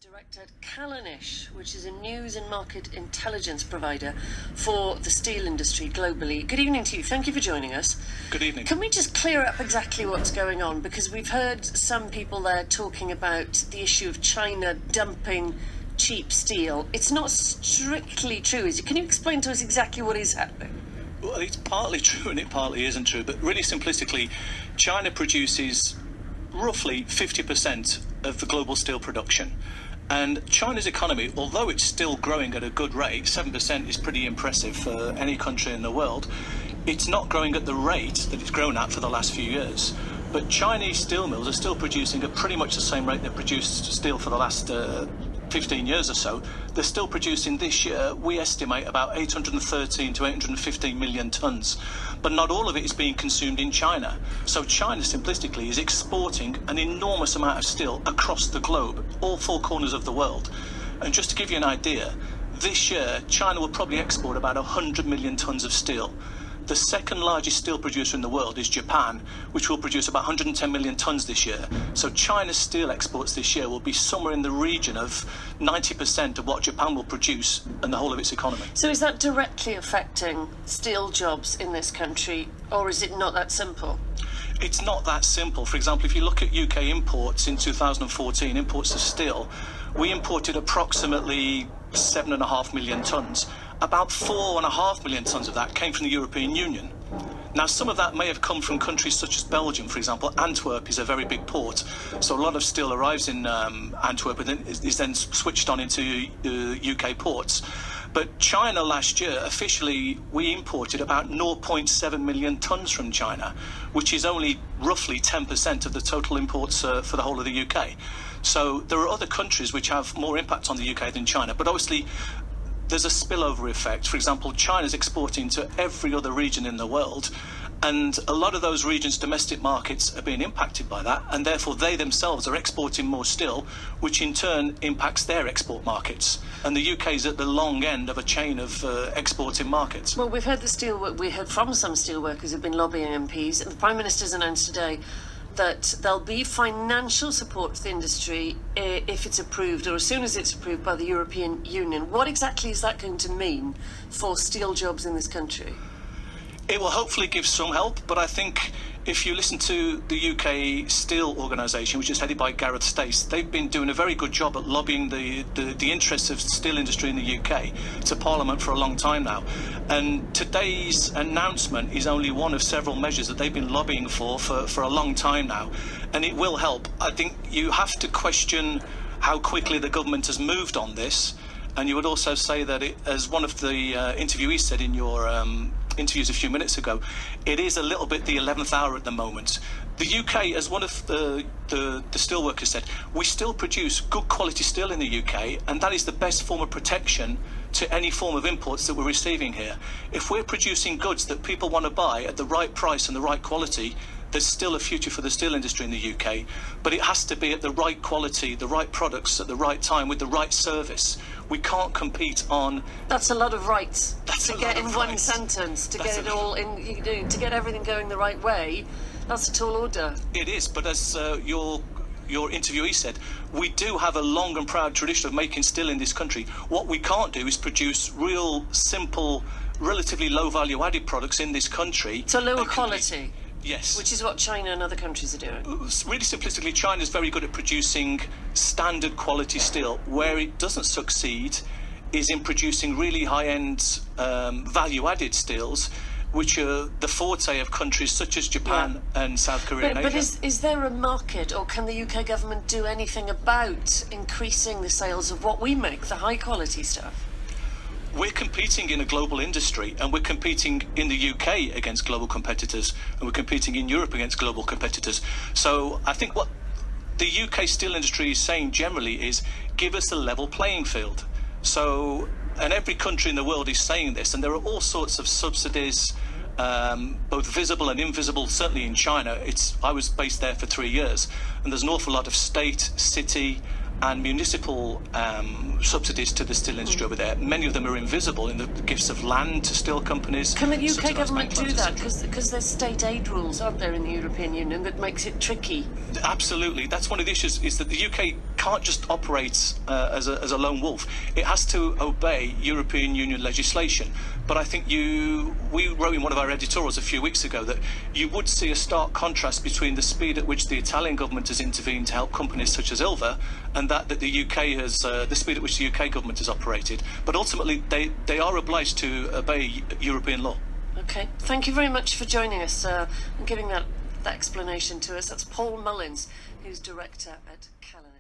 Director at Kallanish, which is a news and market intelligence provider for the steel industry globally. Good evening to you. Thank you for joining us. Good evening. Can we just clear up exactly what's going on? Because we've heard some people there talking about the issue of China dumping cheap steel. It's not strictly true, is it? Can you explain to us exactly what is happening? Well, it's partly true and it partly isn't true, but really simplistically, China produces roughly 50% of the global steel production. And China's economy, although it's still growing at a good rate, 7% is pretty impressive for any country in the world, it's not growing at the rate that it's grown at for the last few years. But Chinese steel mills are still producing at pretty much the same rate they've produced steel for the last 15 years or so. They're still producing this year, we estimate, about 813 to 815 million tonnes. But not all of it is being consumed in China. So China, simplistically, is exporting an enormous amount of steel across the globe, all four corners of the world. And just to give you an idea, this year, China will probably export about 100 million tonnes of steel. The second largest steel producer in the world is Japan, which will produce about 110 million tonnes this year. So China's steel exports this year will be somewhere in the region of 90% of what Japan will produce and the whole of its economy. So is that directly affecting steel jobs in this country, or is it not that simple? It's not that simple. For example, if you look at UK imports in 2014, imports of steel, we imported approximately 7.5 million tonnes. About 4.5 million tonnes of that came from the European Union. Now, some of that may have come from countries such as Belgium, for example. Antwerp is a very big port, so a lot of steel arrives in Antwerp and then is then switched on into UK ports. But China last year, officially, we imported about 0.7 million tonnes from China, which is only roughly 10% of the total imports for the whole of the UK. So there are other countries which have more impact on the UK than China, but obviously there's a spillover effect. For example, China's exporting to every other region in the world, and a lot of those regions' domestic markets are being impacted by that, and therefore they themselves are exporting more steel, which in turn impacts their export markets. And the UK is at the long end of a chain of exporting markets. Well, we've heard we heard from some steelworkers who've been lobbying MPs, and the Prime Minister's announced today that there'll be financial support to the industry if it's approved, or as soon as it's approved by the European Union. What exactly is that going to mean for steel jobs in this country? It will hopefully give some help, but I think if you listen to the UK Steel Organisation, which is headed by Gareth Stace, they've been doing a very good job at lobbying the interests of the steel industry in the UK to Parliament for a long time now. And today's announcement is only one of several measures that they've been lobbying for a long time now. And it will help. I think you have to question how quickly the government has moved on this. And you would also say that, as one of the interviewees said in your interviews a few minutes ago, it is a little bit the 11th hour at the moment. The UK, as one of the steelworkers said, we still produce good quality steel in the UK, and that is the best form of protection to any form of imports that we're receiving here. If we're producing goods that people want to buy at the right price and the right quality, there's still a future for the steel industry in the UK, but it has to be at the right quality, the right products at the right time with the right service. We can't compete on... That's a lot of rights to get in one sentence, to get it all in, to get everything going the right way. That's a tall order. It is, but as your interviewee said, we do have a long and proud tradition of making steel in this country. What we can't do is produce real, simple, relatively low value added products in this country. So lower quality. Yes. Which is what China and other countries are doing. Really simplistically, China's very good at producing standard quality steel. Where it doesn't succeed is in producing really high-end value-added steels, which are the forte of countries such as Japan and South Korea and Asia. But is there a market, or can the UK government do anything about increasing the sales of what we make, the high-quality stuff? We're competing in a global industry, and we're competing in the UK against global competitors, and we're competing in Europe against global competitors. So I think what the UK steel industry is saying generally is, give us a level playing field. So, and every country in the world is saying this, and there are all sorts of subsidies, both visible and invisible. Certainly in China, I was based there for 3 years, and there's an awful lot of state, city, and municipal subsidies to the steel industry over there. Many of them are invisible in the gifts of land to steel companies. Can the UK government do that? Because there's state aid rules, aren't there, in the European Union that makes it tricky? Absolutely. That's one of the issues, is that the UK can't just operate as a lone wolf. It has to obey European Union legislation. But I think we wrote in one of our editorials a few weeks ago that you would see a stark contrast between the speed at which the Italian government has intervened to help companies such as Ilva, and that the UK has, the speed at which the UK government has operated. But ultimately, they are obliged to obey European law. Okay, thank you very much for joining us and giving that explanation to us. That's Paul Mullins, who's director at Kallanish.